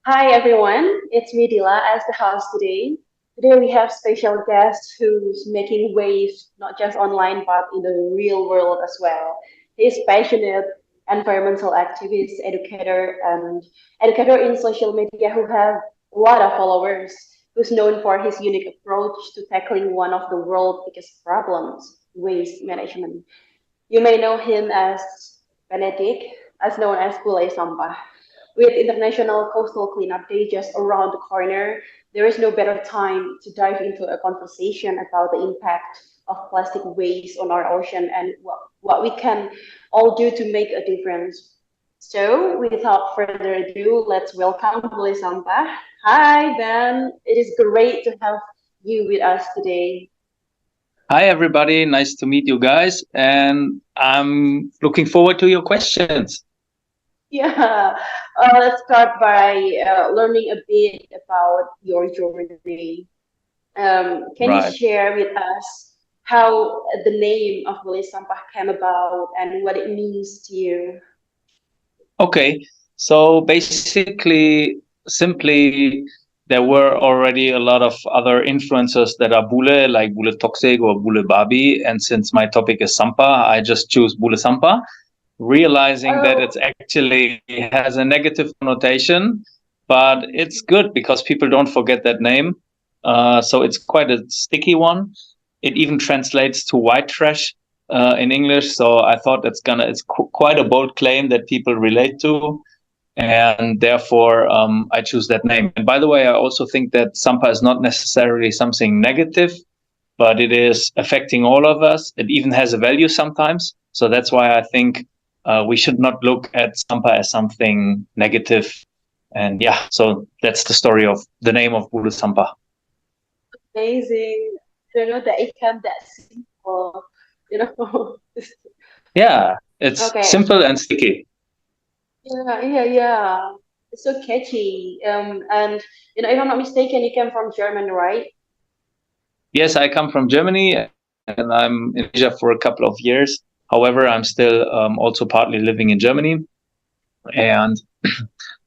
Hi everyone, it's me Dila as the host today. Today we have special guest who's making waves not just online but in the real world as well. He's passionate environmental activist, educator in social media who have a lot of followers, who's known for his unique approach to tackling one of the world's biggest problems, waste management. You may know him as Benedict, as known as Bule Sampah. With International Coastal Cleanup Day just around the corner, there is no better time to dive into a conversation about the impact of plastic waste on our ocean and what we can all do to make a difference. So, without further ado, let's welcome Bule Sampah. Hi, Ben. It is great to have you with us today. Hi, everybody. Nice to meet you guys. And I'm looking forward to your questions. Yeah, let's start by learning a bit about your journey. Can you Right. share with us how the name of Boleh Sampah came about and what it means to you? Okay. So basically, simply, there were already a lot of other influencers that are Bule, like Bule Toxic or Bule Babi. And since my topic is Sampa, I just choose Bule Sampa, realizing that Oh, it's actually has a negative connotation, but it's good because people don't forget that name. So it's quite a sticky one. It even translates to white trash in English. So I thought it's quite a bold claim that people relate to, and therefore I choose that name. And by the way, I also think that Sampa is not necessarily something negative, but it is affecting all of us. It even has a value sometimes. So that's why I think we should not look at Sampa as something negative. And yeah, so that's the story of the name of Bulu Sampa. amazing. I don't know that it can that simple, you know. Yeah, it's Okay. simple and sticky. Yeah. It's so catchy. And if I'm not mistaken, you came from Germany, right? Yes, I come from Germany and I'm in Asia for a couple of years. However, I'm still also partly living in Germany. And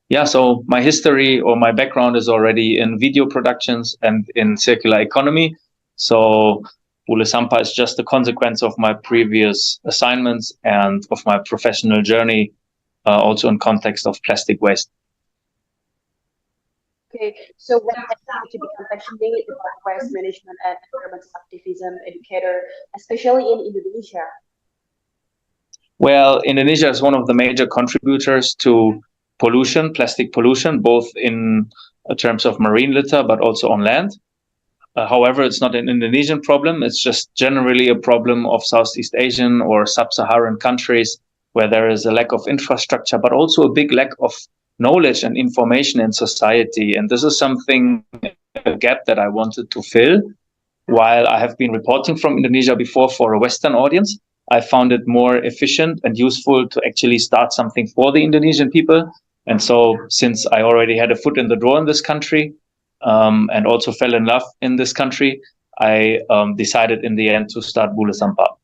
yeah, so my history or my background is already in video productions and in circular economy. So Bule Sampa is just a consequence of my previous assignments and of my professional journey, also in context of plastic waste. Okay, so what led you to become passionate about waste management and environmental activism educator, especially in Indonesia? Well, Indonesia is one of the major contributors to pollution, plastic pollution, both in terms of marine litter, but also on land. However, it's not an Indonesian problem. It's just generally a problem of Southeast Asian or sub-Saharan countries where there is a lack of infrastructure, but also a big lack of knowledge and information in society. And this is something, a gap that I wanted to fill. While I have been reporting from Indonesia before for a Western audience, I found it more efficient and useful to actually start something for the Indonesian people. And so, since I already had a foot in the door in this country, and also fell in love in this country, I decided in the end to start Bule Sampa.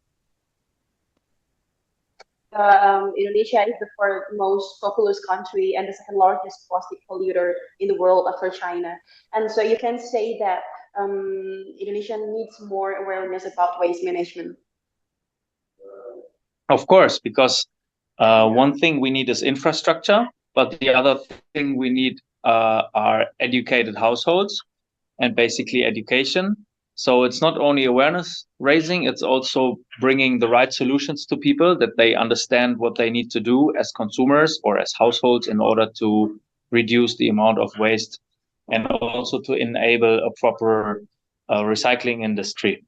Indonesia is the fourth most populous country and the second largest plastic polluter in the world after China. And so you can say that Indonesia needs more awareness about waste management. Of course, because one thing we need is infrastructure, but the other thing we need are educated households and basically education. So it's not only awareness raising, it's also bringing the right solutions to people that they understand what they need to do as consumers or as households in order to reduce the amount of waste and also to enable a proper recycling industry.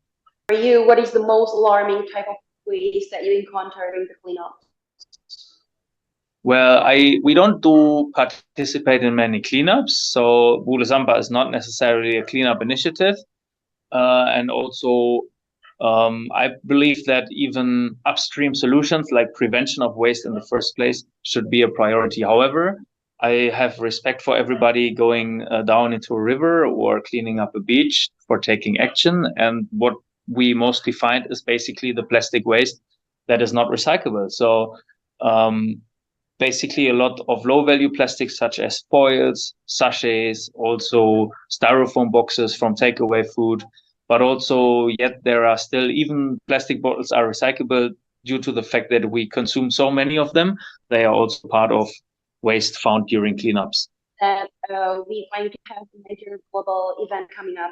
For you, what is the most alarming type of waste that you encounter during the cleanup? Well, we don't do participate in many cleanups, so Bule Zampa is not necessarily a cleanup initiative. And also, I believe that even upstream solutions like prevention of waste in the first place should be a priority. However, I have respect for everybody going down into a river or cleaning up a beach for taking action. And what we mostly find is basically the plastic waste that is not recyclable. So, um, basically a lot of low-value plastics such as foils, sachets, also styrofoam boxes from takeaway food. But also, yet there are still even plastic bottles are recyclable due to the fact that we consume so many of them. They are also part of waste found during cleanups. That we going to have a major global event coming up.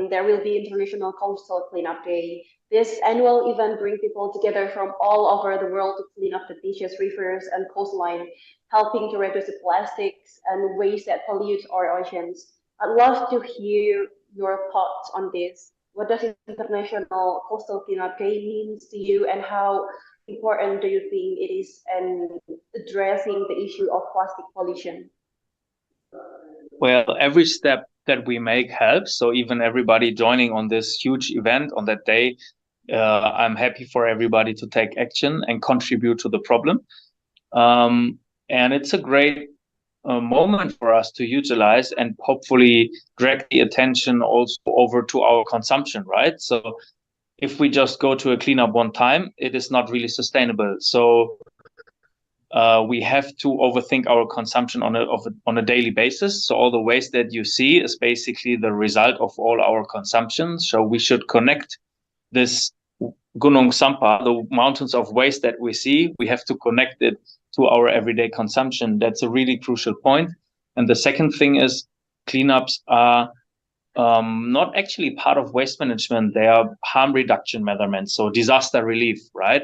There will be International Coastal Cleanup Day. This annual event brings people together from all over the world to clean up the beaches, rivers, and coastline, helping to reduce the plastics and waste that pollute our oceans. I'd love to hear your thoughts on this. What does International Coastal Cleanup Day means to you, and how important do you think it is in addressing the issue of plastic pollution? Well, every step that we make helps. So even everybody joining on this huge event on that day, I'm happy for everybody to take action and contribute to the problem. And it's a great moment for us to utilize and hopefully drag the attention also over to our consumption, right? So if we just go to a cleanup one time, it is not really sustainable. So we have to overthink our consumption on a daily basis. So all the waste that you see is basically the result of all our consumption. So we should connect this Gunung Sampah, the mountains of waste that we see, we have to connect it to our everyday consumption. That's a really crucial point. And the second thing is cleanups are not actually part of waste management. They are harm reduction measurements, so disaster relief, right?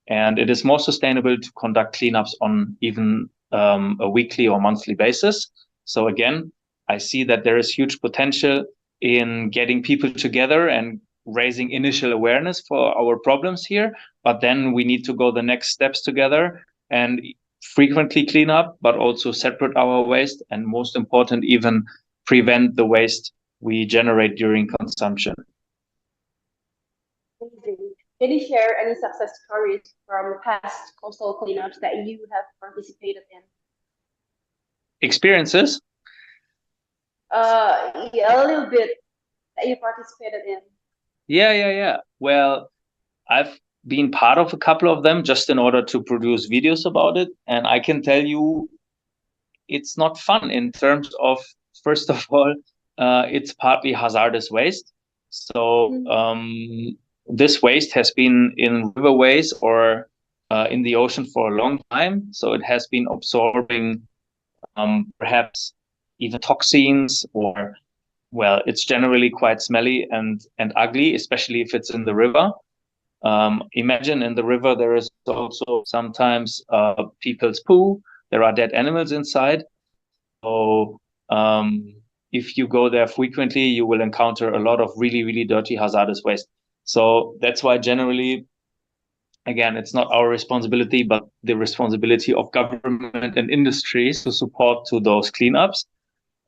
And it is more sustainable to conduct cleanups on even a weekly or monthly basis. So again, I see that there is huge potential in getting people together and raising initial awareness for our problems here. But then we need to go the next steps together and frequently clean up, but also separate our waste, and most important, even prevent the waste we generate during consumption. Amazing. Can you share any success stories from past coastal cleanups that you have participated in? Experiences? Yeah, a little bit that you participated in. Yeah. Well, I've been part of a couple of them just in order to produce videos about it. And I can tell you it's not fun in terms of, first of all, it's partly hazardous waste. So this waste has been in riverways or in the ocean for a long time. So it has been absorbing perhaps even toxins, or well, it's generally quite smelly and ugly, especially if it's in the river. Imagine in the river there is also sometimes people's poo. There are dead animals inside. So if you go there frequently, you will encounter a lot of really, really dirty hazardous waste. So that's why generally, again, it's not our responsibility, but the responsibility of government and industries to support to those cleanups.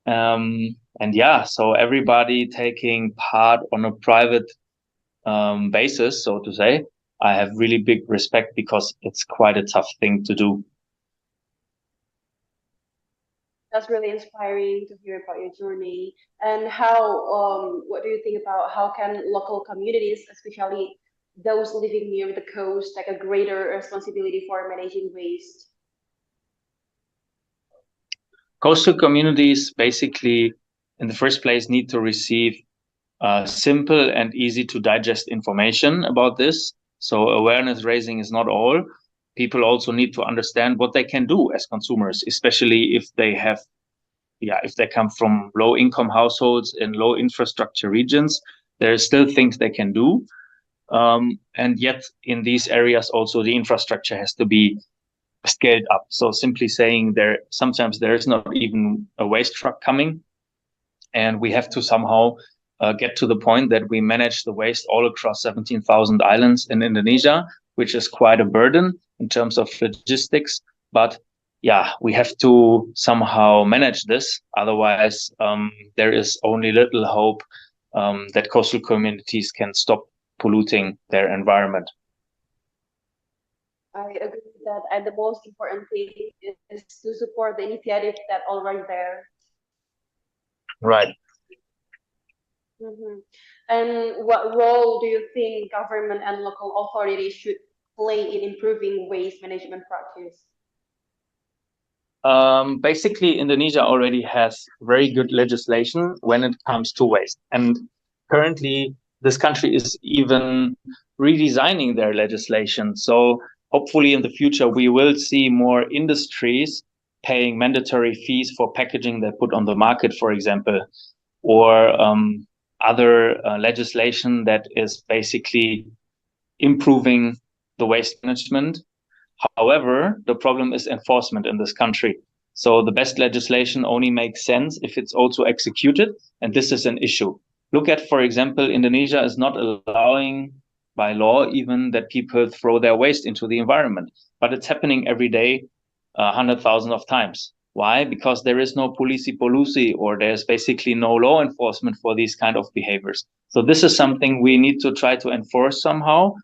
And yeah, so everybody taking part on a private basis, so to say, I have really big respect because it's quite a tough thing to do. That's really inspiring to hear about your journey. And how, what do you think about how can local communities, especially those living near the coast, take a greater responsibility for managing waste? Coastal communities basically, in the first place, need to receive simple and easy to digest information about this. So awareness raising is not all. People also need to understand what they can do as consumers, especially if they have, if they come from low income households in low infrastructure regions. There are still things they can do. And yet in these areas also the infrastructure has to be scaled up. So simply saying sometimes there is not even a waste truck coming, and we have to somehow get to the point that we manage the waste all across 17,000 islands in Indonesia, which is quite a burden in terms of logistics. But yeah, we have to somehow manage this. Otherwise, there is only little hope that coastal communities can stop polluting their environment. I agree with that. And the most important thing is to support the initiatives that already there. Right. hmm And what role do you think government and local authorities should play in improving waste management practice? Basically, Indonesia already has very good legislation when it comes to waste. And currently, this country is even redesigning their legislation. So hopefully in the future, we will see more industries paying mandatory fees for packaging they put on the market, for example, or other legislation that is basically improving the waste management. However, the problem is enforcement in this country. So the best legislation only makes sense if it's also executed, and this is an issue. Look at, for example, Indonesia is not allowing by law even that people throw their waste into the environment, but it's happening every day, 100,000 of times. Why? Because there is no polisi polusi, or there's basically no law enforcement for these kind of behaviors. So this is something we need to try to enforce somehow.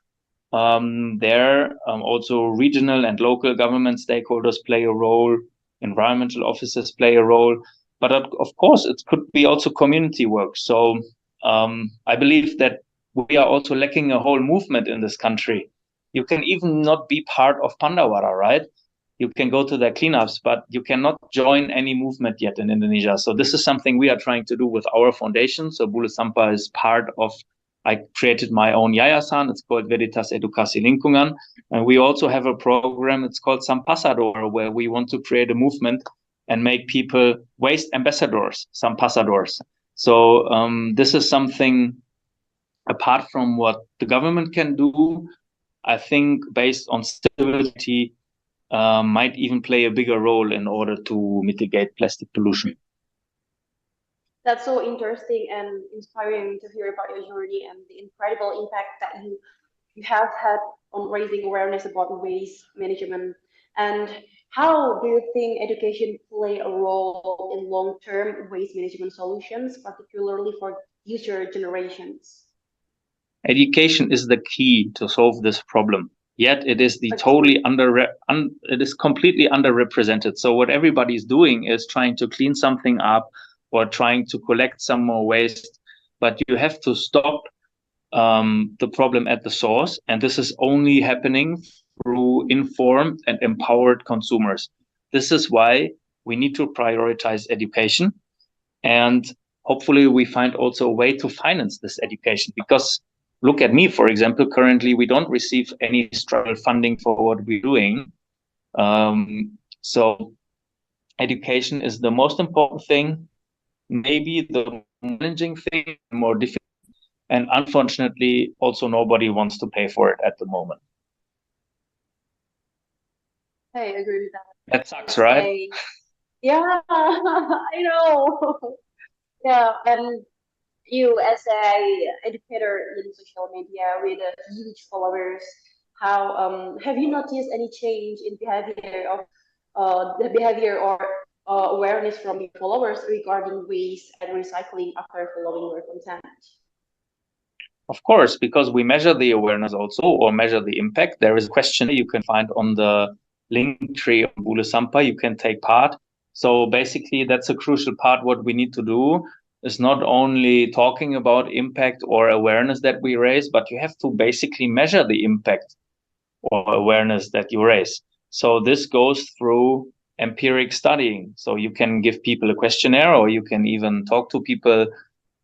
Also regional and local government stakeholders play a role, environmental officers play a role, but of course it could be also community work. So I believe that we are also lacking a whole movement in this country. You can even not be part of Pandawara, right? You can go to their cleanups, but you cannot join any movement yet in Indonesia. So this is something we are trying to do with our foundation. So Bulu Sampa is part of, I created my own yayasan. It's called Veritas Edukasi Lingkungan. And we also have a program, it's called Sampasador, where we want to create a movement and make people waste ambassadors, Sampasadors. So this is something apart from what the government can do, I think based on civility, might even play a bigger role in order to mitigate plastic pollution. That's so interesting and inspiring to hear about your journey and the incredible impact that you have had on raising awareness about waste management. And how do you think education play a role in long-term waste management solutions, particularly for future generations? Education is the key to solve this problem. Yet it is the it is completely underrepresented. So what everybody is doing is trying to clean something up or trying to collect some more waste, but you have to stop the problem at the source, and this is only happening through informed and empowered consumers. This is why we need to prioritize education, and hopefully we find also a way to finance this education, because look at me, for example, currently we don't receive any structural funding for what we're doing. So education is the most important thing, maybe the challenging thing, more difficult, and unfortunately also nobody wants to pay for it at the moment. I agree with that. That sucks, right? Yeah, I know. Yeah, and you as a educator in social media with a huge followers, how have you noticed any change in behavior of the behavior or awareness from your followers regarding waste and recycling after following your content? Of course, because we measure the awareness also, or measure the impact. There is a questionnaire you can find on the link tree of Bulu Sampa. You can take part. So basically, that's a crucial part. What we need to do is not only talking about impact or awareness that we raise, but you have to basically measure the impact or awareness that you raise. So this goes through empiric studying. So you can give people a questionnaire, or you can even talk to people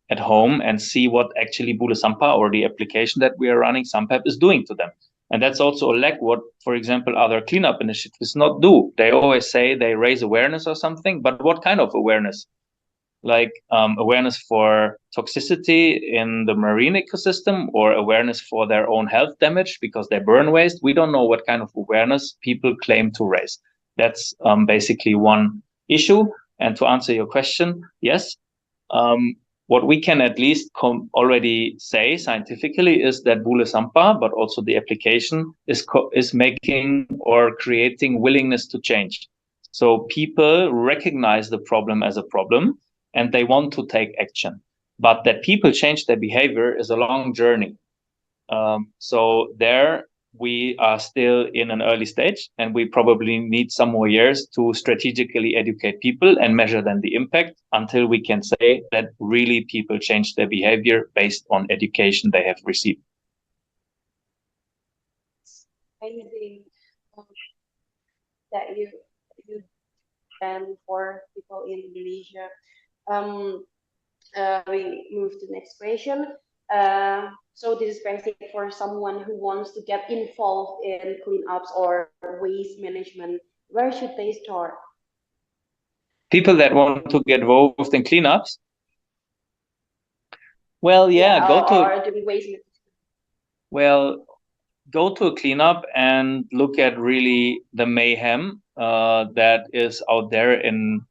at home and see what actually Bule Sampa, or the application that we are running, Sampap, is doing to them. And that's also a lack what, for example, other cleanup initiatives not do. They always say they raise awareness or something, but what kind of awareness? Like awareness for toxicity in the marine ecosystem, or awareness for their own health damage because they burn waste. We don't know what kind of awareness people claim to raise. That's basically one issue. And to answer your question, yes, what we can at least already say scientifically is that Bule Sampa, but also the application, is making or creating willingness to change. So people recognize the problem as a problem and they want to take action. But that people change their behavior is a long journey. So there we are still in an early stage, and we probably need some more years to strategically educate people and measure then the impact until we can say that really people change their behavior based on education they have received. Amazing that you and for people in Indonesia. Um, we move to the next question. So this is basic for someone who wants to get involved in cleanups or waste management. Where should they start? People that want to get involved in cleanups, well, yeah, Yeah, or doing waste management. well, go to a cleanup and look at really the mayhem that is out there in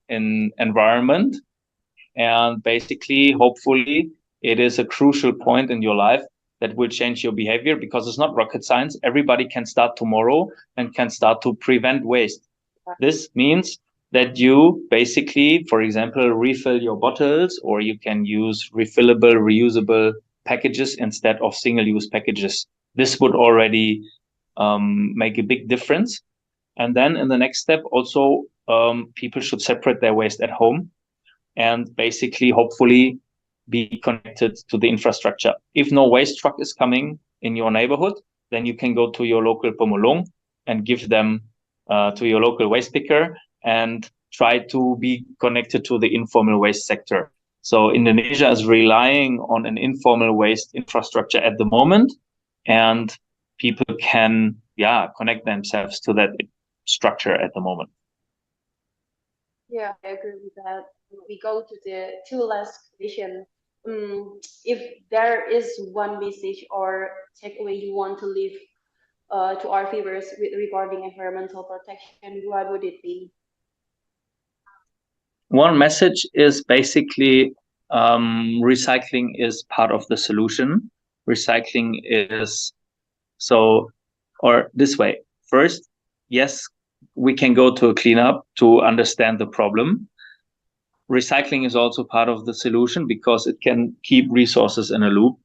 environment, and basically, hopefully, it is a crucial point in your life that will change your behavior, because it's not rocket science. Everybody can start tomorrow and can start to prevent waste. This means that you basically, for example, refill your bottles, or you can use refillable, reusable packages instead of single-use packages. This would already make a big difference. And then in the next step, also, people should separate their waste at home and basically, hopefully, be connected to the infrastructure. If no waste truck is coming in your neighborhood, then you can go to your local pemulung and give them to your local waste picker and try to be connected to the informal waste sector. So Indonesia is relying on an informal waste infrastructure at the moment, and people can, connect themselves to that structure at the moment. Yeah, I agree with that. We go to the two last question. If there is one message or takeaway you want to leave to our viewers regarding environmental protection, what would it be? One message is basically recycling is part of the solution. Recycling is so, or this way. First, yes, we can go to a cleanup to understand the problem. Recycling is also part of the solution because it can keep resources in a loop.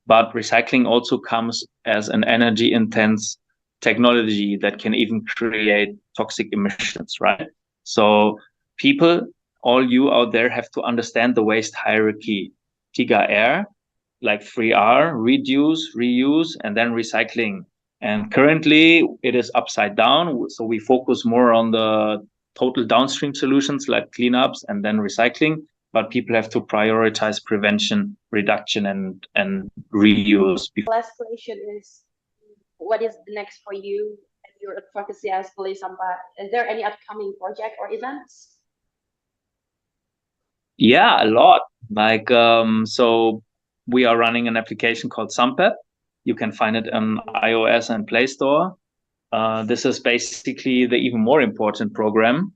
But recycling also comes as an energy intense technology that can even create toxic emissions, right? So people, all you out there, have to understand the waste hierarchy. 3R, like 3R, reduce, reuse, and then recycling. And currently it is upside down. So we focus more on the total downstream solutions like cleanups and then recycling, but people have to prioritize prevention, reduction, and reuse. Last question is, what is the next for you and your advocacy as Police Sampah? Is there any upcoming project or events? Yeah, a lot. Like, so we are running an application called Sampep. You can find it on iOS and Play Store. This is basically the even more important program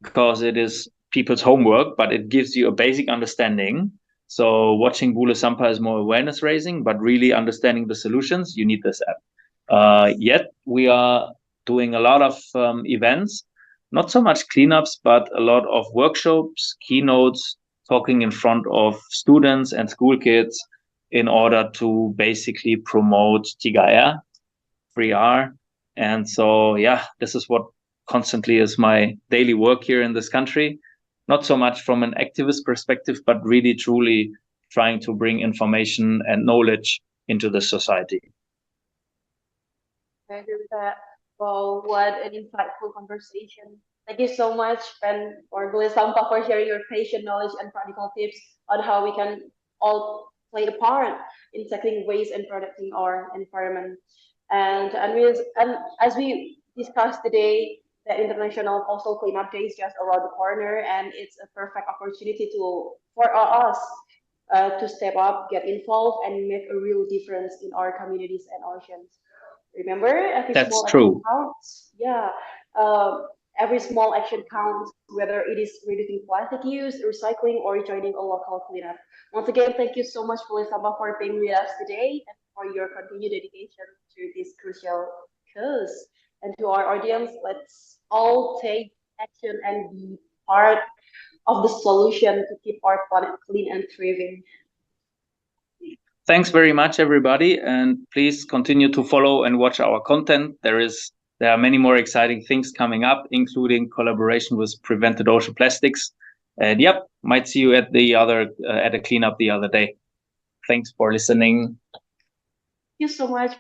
because it is people's homework, but it gives you a basic understanding. So watching Bule Sampa is more awareness raising, but really understanding the solutions, you need this app. Yet we are doing a lot of events, not so much cleanups, but a lot of workshops, keynotes, talking in front of students and school kids in order to basically promote 3R, 3R. And so, yeah, this is what constantly is my daily work here in this country. Not so much from an activist perspective, but really truly trying to bring information and knowledge into the society. I agree with that. Well, what an insightful conversation. Thank you so much, Ben, or Gule Sampah, for sharing your patient knowledge and practical tips on how we can all play a part in tackling waste and protecting our environment. And as we discussed today, the International Coastal Cleanup Day is just around the corner, and it's a perfect opportunity for us to step up, get involved, and make a real difference in our communities and oceans. Remember, every That's small action true. counts. Yeah, um, every small action counts, whether it is reducing plastic use, recycling, or joining a local cleanup. Once again, thank you so much, Felisama, for being with us today and for your continued dedication to this crucial cause. And to our audience, let's all take action and be part of the solution to keep our planet clean and thriving. Thanks very much, everybody, and please continue to follow and watch our content. There are many more exciting things coming up, including collaboration with Prevented Ocean Plastics. And yep, might see you at at a cleanup the other day. Thanks for listening. Thank you so much.